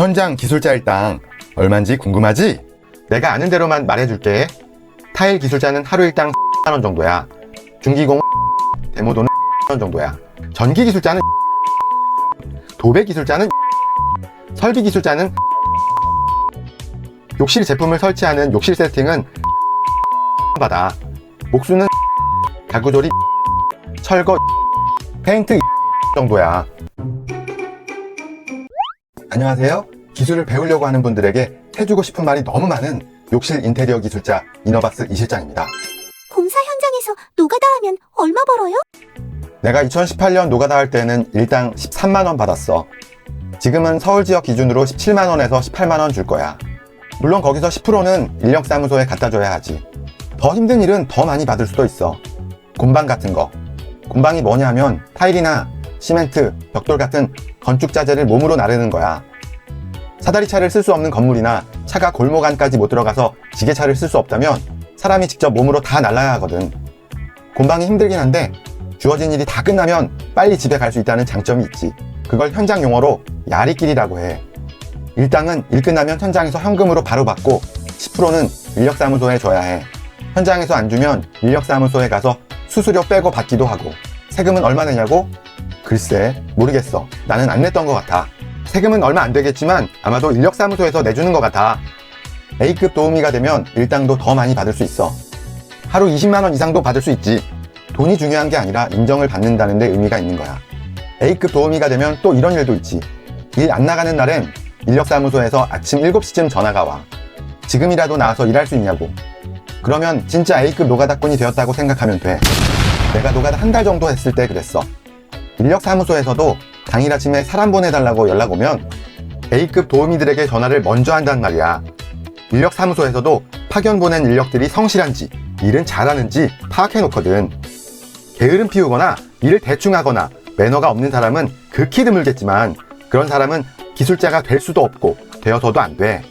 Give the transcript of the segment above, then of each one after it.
현장 기술자 일당 얼만지 궁금하지? 내가 아는 대로만 말해줄게. 타일 기술자는 하루 일당 10만원 정도야. 중기공 데모도는 10만원 정도야. 전기 기술자는 도배 기술자는 설비 기술자는 욕실 제품을 설치하는 욕실 세팅은 받아. 목수는 가구 조립 철거 페인트 정도야. 안녕하세요. 기술을 배우려고 하는 분들에게 해주고 싶은 말이 너무 많은 욕실 인테리어 기술자 이너박스 이실장입니다. 공사 현장에서 노가다 하면 얼마 벌어요? 내가 2018년 노가다 할 때는 일당 13만원 받았어. 지금은 서울 지역 기준으로 17만원에서 18만원 줄 거야. 물론 거기서 10%는 인력사무소에 갖다 줘야 하지. 더 힘든 일은 더 많이 받을 수도 있어. 곰방 같은 거. 곰방이 뭐냐 하면 타일이나 시멘트, 벽돌 같은 건축 자재를 몸으로 나르는 거야. 사다리차를 쓸 수 없는 건물이나 차가 골목 안까지 못 들어가서 지게차를 쓸 수 없다면 사람이 직접 몸으로 다 날라야 하거든. 곰방이 힘들긴 한데 주어진 일이 다 끝나면 빨리 집에 갈 수 있다는 장점이 있지. 그걸 현장 용어로 야리끼리라고 해. 일당은 일 끝나면 현장에서 현금으로 바로 받고 10%는 인력사무소에 줘야 해. 현장에서 안 주면 인력사무소에 가서 수수료 빼고 받기도 하고. 세금은 얼마 내냐고? 글쎄 모르겠어. 나는 안 냈던 것 같아. 세금은 얼마 안 되겠지만 아마도 인력사무소에서 내주는 것 같아. A급 도우미가 되면 일당도 더 많이 받을 수 있어. 하루 20만원 이상도 받을 수 있지. 돈이 중요한 게 아니라 인정을 받는다는 데 의미가 있는 거야. A급 도우미가 되면 또 이런 일도 있지. 일 안 나가는 날엔 인력사무소에서 아침 7시쯤 전화가 와. 지금이라도 나와서 일할 수 있냐고. 그러면 진짜 A급 노가다꾼이 되었다고 생각하면 돼. 내가 노가다 한 달 정도 했을 때 그랬어. 인력사무소에서도 당일 아침에 사람 보내달라고 연락 오면 A급 도우미들에게 전화를 먼저 한단 말이야. 인력사무소에서도 파견 보낸 인력들이 성실한지 일은 잘하는지 파악해놓거든. 게으름 피우거나 일을 대충 하거나 매너가 없는 사람은 극히 드물겠지만 그런 사람은 기술자가 될 수도 없고 되어서도 안 돼.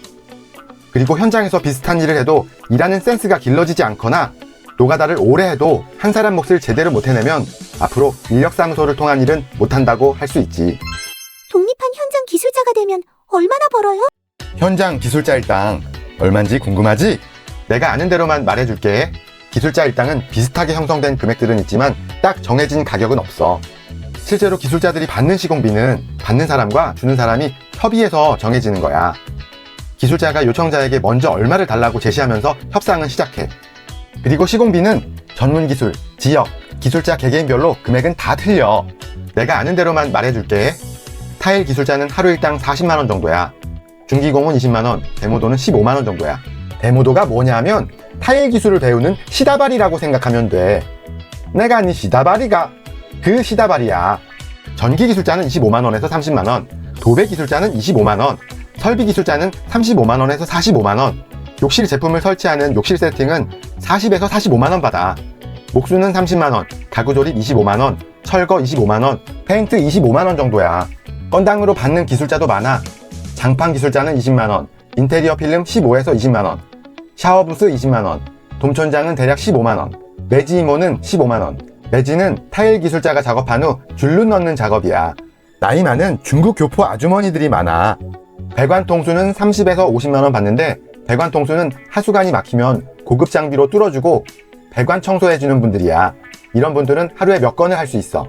그리고 현장에서 비슷한 일을 해도 일하는 센스가 길러지지 않거나 노가다를 오래 해도 한 사람 몫을 제대로 못 해내면 앞으로 인력사무소를 통한 일은 못한다고 할 수 있지. 독립한 현장 기술자가 되면 얼마나 벌어요? 현장 기술자 일당 얼만지 궁금하지? 내가 아는 대로만 말해줄게. 기술자 일당은 비슷하게 형성된 금액들은 있지만 딱 정해진 가격은 없어. 실제로 기술자들이 받는 시공비는 받는 사람과 주는 사람이 협의해서 정해지는 거야. 기술자가 요청자에게 먼저 얼마를 달라고 제시하면서 협상은 시작해. 그리고 시공비는 전문기술, 지역, 기술자 개개인별로 금액은 다 틀려. 내가 아는 대로만 말해줄게. 타일 기술자는 하루 일당 40만원 정도야. 중기공은 20만원, 데모도는 15만원 정도야. 데모도가 뭐냐 하면 타일 기술을 배우는 시다발이라고 생각하면 돼. 내가 아닌 시다발이가 그 시다발이야. 전기 기술자는 25만원에서 30만원, 도배 기술자는 25만원, 설비 기술자는 35만원에서 45만원, 욕실 제품을 설치하는 욕실 세팅은 40에서 45만원 받아. 목수는 30만원, 가구 조립 25만원, 철거 25만원, 페인트 25만원 정도야. 건당으로 받는 기술자도 많아. 장판 기술자는 20만원, 인테리어 필름 15에서 20만원, 샤워부스 20만원, 돔천장은 대략 15만원, 매지 이모는 15만원. 매지는 타일 기술자가 작업한 후 줄눈 넣는 작업이야. 나이 많은 중국 교포 아주머니들이 많아. 배관 통수는 30에서 50만원 받는데 배관 통수는 하수관이 막히면 고급 장비로 뚫어주고 배관 청소해주는 분들이야. 이런 분들은 하루에 몇 건을 할 수 있어.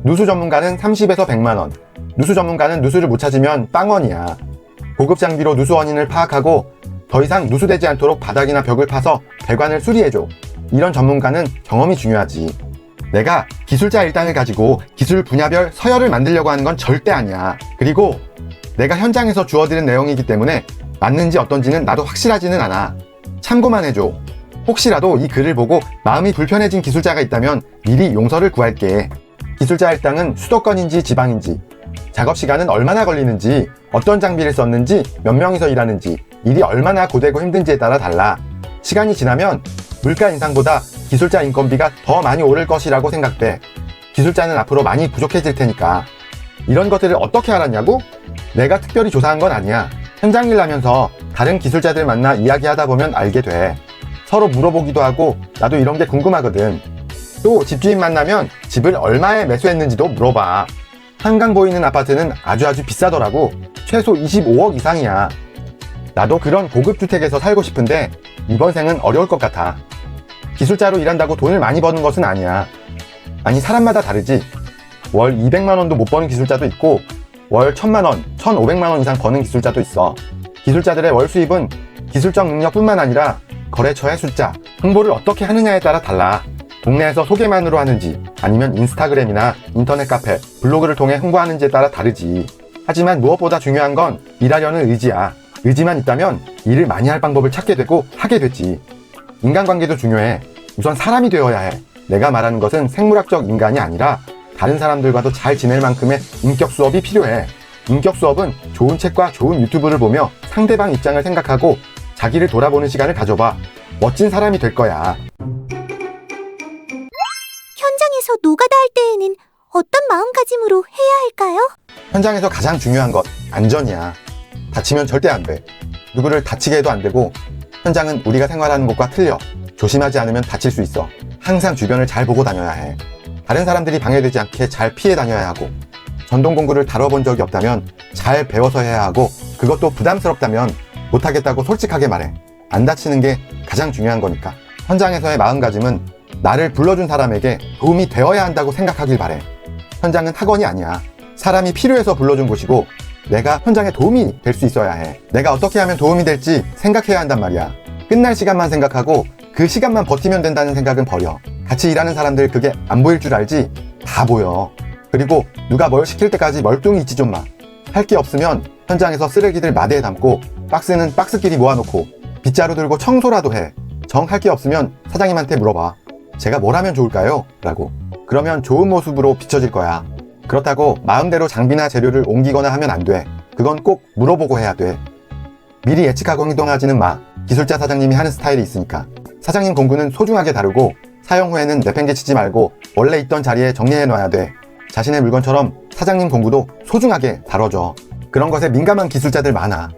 누수 전문가는 30에서 100만원. 누수 전문가는 누수를 못 찾으면 빵원이야. 고급 장비로 누수 원인을 파악하고 더 이상 누수되지 않도록 바닥이나 벽을 파서 배관을 수리해줘. 이런 전문가는 경험이 중요하지. 내가 기술자 일당을 가지고 기술 분야별 서열을 만들려고 하는 건 절대 아니야. 그리고 내가 현장에서 주어드린 내용이기 때문에 맞는지 어떤지는 나도 확실하지는 않아. 참고만 해줘. 혹시라도 이 글을 보고 마음이 불편해진 기술자가 있다면 미리 용서를 구할게. 기술자 일당은 수도권인지 지방인지, 작업시간은 얼마나 걸리는지, 어떤 장비를 썼는지, 몇 명이서 일하는지, 일이 얼마나 고되고 힘든지에 따라 달라. 시간이 지나면 물가 인상보다 기술자 인건비가 더 많이 오를 것이라고 생각돼. 기술자는 앞으로 많이 부족해질 테니까. 이런 것들을 어떻게 알았냐고? 내가 특별히 조사한 건 아니야. 현장 일 하면서 다른 기술자들 만나 이야기하다 보면 알게 돼. 서로 물어보기도 하고 나도 이런 게 궁금하거든. 또 집주인 만나면 집을 얼마에 매수했는지도 물어봐. 한강 보이는 아파트는 아주 비싸더라고. 최소 25억 이상이야. 나도 그런 고급 주택에서 살고 싶은데 이번 생은 어려울 것 같아. 기술자로 일한다고 돈을 많이 버는 것은 아니야. 아니, 사람마다 다르지. 월 200만 원도 못 버는 기술자도 있고 월 1000만 원, 1500만 원 이상 버는 기술자도 있어. 기술자들의 월 수입은 기술적 능력뿐만 아니라 거래처의 숫자, 홍보를 어떻게 하느냐에 따라 달라. 동네에서 소개만으로 하는지 아니면 인스타그램이나 인터넷 카페, 블로그를 통해 홍보하는지에 따라 다르지. 하지만 무엇보다 중요한 건 일하려는 의지야. 의지만 있다면 일을 많이 할 방법을 찾게 되고 하게 되지. 인간관계도 중요해. 우선 사람이 되어야 해. 내가 말하는 것은 생물학적 인간이 아니라 다른 사람들과도 잘 지낼 만큼의 인격 수업이 필요해. 인격 수업은 좋은 책과 좋은 유튜브를 보며 상대방 입장을 생각하고 자기를 돌아보는 시간을 가져봐. 멋진 사람이 될 거야. 현장에서 노가다 할 때에는 어떤 마음가짐으로 해야 할까요? 현장에서 가장 중요한 것, 안전이야. 다치면 절대 안 돼. 누구를 다치게 해도 안 되고, 현장은 우리가 생활하는 곳과 틀려. 조심하지 않으면 다칠 수 있어. 항상 주변을 잘 보고 다녀야 해. 다른 사람들이 방해되지 않게 잘 피해 다녀야 하고, 전동 공구를 다뤄본 적이 없다면 잘 배워서 해야 하고, 그것도 부담스럽다면 못하겠다고 솔직하게 말해. 안 다치는 게 가장 중요한 거니까. 현장에서의 마음가짐은 나를 불러준 사람에게 도움이 되어야 한다고 생각하길 바래. 현장은 학원이 아니야. 사람이 필요해서 불러준 곳이고 내가 현장에 도움이 될 수 있어야 해. 내가 어떻게 하면 도움이 될지 생각해야 한단 말이야. 끝날 시간만 생각하고 그 시간만 버티면 된다는 생각은 버려. 같이 일하는 사람들 그게 안 보일 줄 알지? 다 보여. 그리고 누가 뭘 시킬 때까지 멀뚱히 있지 좀 마. 할 게 없으면 현장에서 쓰레기들 마대에 담고 박스는 박스끼리 모아놓고 빗자루 들고 청소라도 해. 정 할 게 없으면 사장님한테 물어봐. 제가 뭘 하면 좋을까요? 라고. 그러면 좋은 모습으로 비춰질 거야. 그렇다고 마음대로 장비나 재료를 옮기거나 하면 안 돼. 그건 꼭 물어보고 해야 돼. 미리 예측하고 행동하지는 마. 기술자 사장님이 하는 스타일이 있으니까. 사장님 공구는 소중하게 다루고 사용 후에는 내팽개치지 말고 원래 있던 자리에 정리해 놔야 돼. 자신의 물건처럼 사장님 공구도 소중하게 다뤄줘. 그런 것에 민감한 기술자들 많아.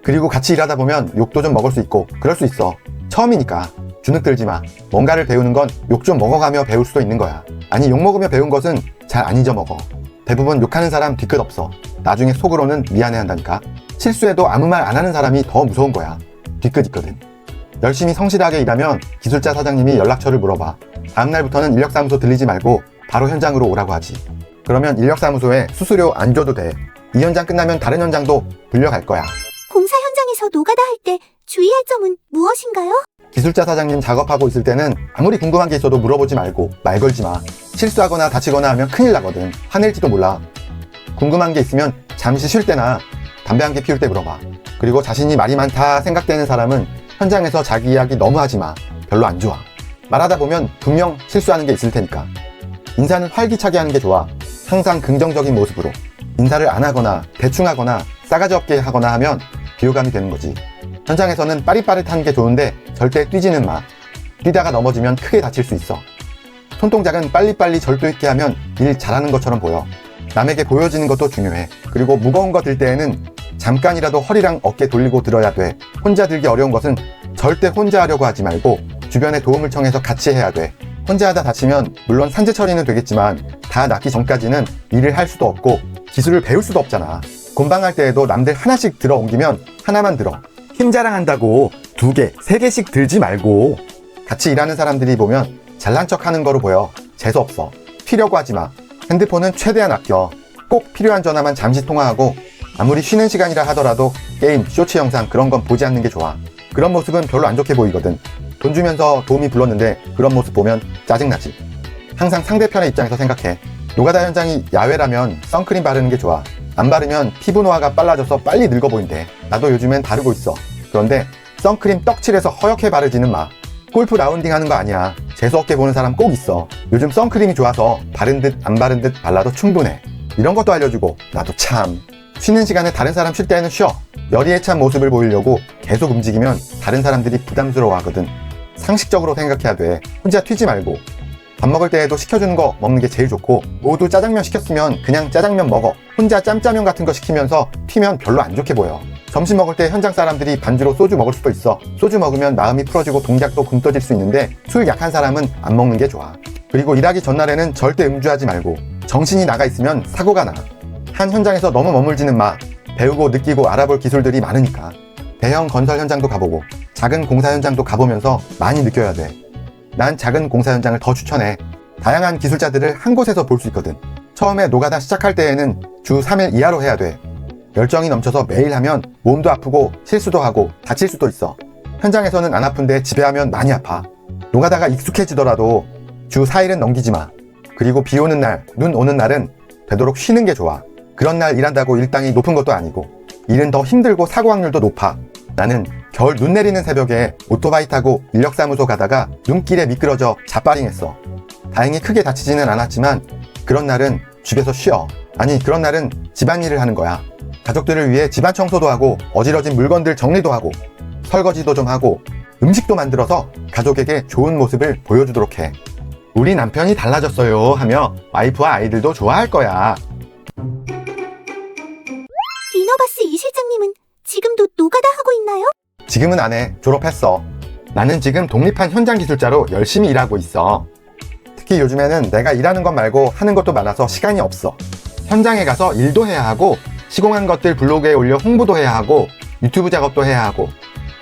그리고 같이 일하다 보면 욕도 좀 먹을 수 있고 그럴 수 있어. 처음이니까 주눅 들지 마. 뭔가를 배우는 건 욕 좀 먹어가며 배울 수도 있는 거야. 아니, 욕 먹으며 배운 것은 잘 안 잊어먹어. 대부분 욕하는 사람 뒤끝 없어. 나중에 속으로는 미안해 한다니까. 실수해도 아무 말 안 하는 사람이 더 무서운 거야. 뒤끝 있거든. 열심히 성실하게 일하면 기술자 사장님이 연락처를 물어봐. 다음날부터는 인력사무소 들리지 말고 바로 현장으로 오라고 하지. 그러면 인력사무소에 수수료 안 줘도 돼. 이 현장 끝나면 다른 현장도 불려갈 거야. 공사 현장에서 노가다 할 때 주의할 점은 무엇인가요? 기술자 사장님 작업하고 있을 때는 아무리 궁금한 게 있어도 물어보지 말고 말 걸지 마. 실수하거나 다치거나 하면 큰일 나거든. 화낼지도 몰라. 궁금한 게 있으면 잠시 쉴 때나 담배 한 개 피울 때 물어봐. 그리고 자신이 말이 많다 생각되는 사람은 현장에서 자기 이야기 너무 하지 마. 별로 안 좋아. 말하다 보면 분명 실수하는 게 있을 테니까. 인사는 활기차게 하는 게 좋아. 항상 긍정적인 모습으로. 인사를 안 하거나 대충 하거나 싸가지 없게 하거나 하면 비호감이 되는 거지. 현장에서는 빠릿빠릿한 게 좋은데 절대 뛰지는 마. 뛰다가 넘어지면 크게 다칠 수 있어. 손동작은 빨리빨리 절도 있게 하면 일 잘하는 것처럼 보여. 남에게 보여지는 것도 중요해. 그리고 무거운 거 들 때에는 잠깐이라도 허리랑 어깨 돌리고 들어야 돼. 혼자 들기 어려운 것은 절대 혼자 하려고 하지 말고 주변에 도움을 청해서 같이 해야 돼. 혼자 하다 다치면 물론 산재 처리는 되겠지만 다 낫기 전까지는 일을 할 수도 없고 기술을 배울 수도 없잖아. 곤방할 때에도 남들 하나씩 들어 옮기면 하나만 들어. 힘 자랑한다고 2개, 3개씩 들지 말고. 같이 일하는 사람들이 보면 잘난 척 하는 거로 보여. 재수없어. 튀려고 하지 마. 핸드폰은 최대한 아껴. 꼭 필요한 전화만 잠시 통화하고 아무리 쉬는 시간이라 하더라도 게임, 쇼츠 영상 그런 건 보지 않는 게 좋아. 그런 모습은 별로 안 좋게 보이거든. 돈 주면서 도움이 불렀는데 그런 모습 보면 짜증나지. 항상 상대편의 입장에서 생각해. 노가다 현장이 야외라면 선크림 바르는 게 좋아. 안 바르면 피부 노화가 빨라져서 빨리 늙어 보인대. 나도 요즘엔 바르고 있어. 그런데 선크림 떡칠해서 허옇게 바르지는 마. 골프 라운딩 하는 거 아니야. 재수없게 보는 사람 꼭 있어. 요즘 선크림이 좋아서 바른 듯 안 바른 듯 발라도 충분해. 이런 것도 알려주고 나도 참. 쉬는 시간에 다른 사람 쉴 때는 쉬어. 열의에 찬 모습을 보이려고 계속 움직이면 다른 사람들이 부담스러워 하거든. 상식적으로 생각해야 돼. 혼자 튀지 말고. 밥 먹을 때에도 시켜주는 거 먹는 게 제일 좋고, 모두 짜장면 시켰으면 그냥 짜장면 먹어. 혼자 짬짜면 같은 거 시키면서 튀면 별로 안 좋게 보여. 점심 먹을 때 현장 사람들이 반주로 소주 먹을 수도 있어. 소주 먹으면 마음이 풀어지고 동작도 굼 떠질 수 있는데 술 약한 사람은 안 먹는 게 좋아. 그리고 일하기 전날에는 절대 음주하지 말고 정신이 나가 있으면 사고가 나. 한 현장에서 너무 머물지는 마. 배우고 느끼고 알아볼 기술들이 많으니까. 대형 건설 현장도 가보고 작은 공사 현장도 가보면서 많이 느껴야 돼. 난 작은 공사 현장을 더 추천해. 다양한 기술자들을 한 곳에서 볼 수 있거든. 처음에 노가다 시작할 때에는 주 3일 이하로 해야 돼. 열정이 넘쳐서 매일 하면 몸도 아프고 실수도 하고 다칠 수도 있어. 현장에서는 안 아픈데 집에 하면 많이 아파. 노가다가 익숙해지더라도 주 4일은 넘기지 마. 그리고 비 오는 날, 눈 오는 날은 되도록 쉬는 게 좋아. 그런 날 일한다고 일당이 높은 것도 아니고 일은 더 힘들고 사고 확률도 높아. 나는 겨울 눈 내리는 새벽에 오토바이 타고 인력사무소 가다가 눈길에 미끄러져 자빠링했어. 다행히 크게 다치지는 않았지만 그런 날은 집에서 쉬어. 아니, 그런 날은 집안일을 하는 거야. 가족들을 위해 집안 청소도 하고 어지러진 물건들 정리도 하고 설거지도 좀 하고 음식도 만들어서 가족에게 좋은 모습을 보여주도록 해. 우리 남편이 달라졌어요 하며 와이프와 아이들도 좋아할 거야. 이너바스 이 실장님은 지금도 노가다 하고 있나요? 지금은 안 해. 졸업했어. 나는 지금 독립한 현장 기술자로 열심히 일하고 있어. 특히 요즘에는 내가 일하는 것 말고 하는 것도 많아서 시간이 없어. 현장에 가서 일도 해야 하고 시공한 것들 블로그에 올려 홍보도 해야 하고 유튜브 작업도 해야 하고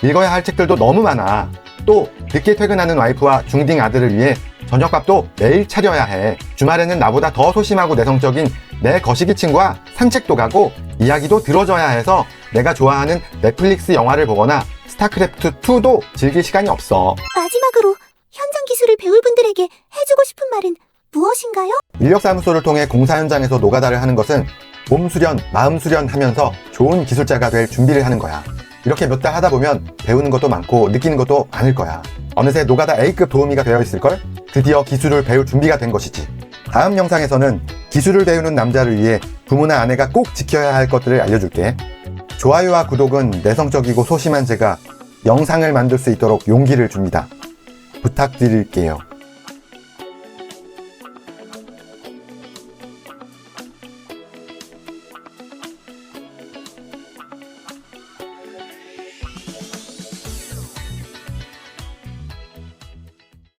읽어야 할 책들도 너무 많아. 또 늦게 퇴근하는 와이프와 중딩 아들을 위해 저녁밥도 매일 차려야 해. 주말에는 나보다 더 소심하고 내성적인 내 거시기 친구와 산책도 가고 이야기도 들어줘야 해서 내가 좋아하는 넷플릭스 영화를 보거나 스타크래프트2도 즐길 시간이 없어. 마지막으로 현장 기술을 배울 분들에게 해주고 싶은 말은 무엇인가요? 인력사무소를 통해 공사 현장에서 노가다를 하는 것은 몸 수련, 마음 수련하면서 좋은 기술자가 될 준비를 하는 거야. 이렇게 몇 달 하다 보면 배우는 것도 많고 느끼는 것도 많을 거야. 어느새 노가다 A급 도우미가 되어 있을걸? 드디어 기술을 배울 준비가 된 것이지. 다음 영상에서는 기술을 배우는 남자를 위해 부모나 아내가 꼭 지켜야 할 것들을 알려줄게. 좋아요와 구독은 내성적이고 소심한 제가 영상을 만들 수 있도록 용기를 줍니다. 부탁드릴게요.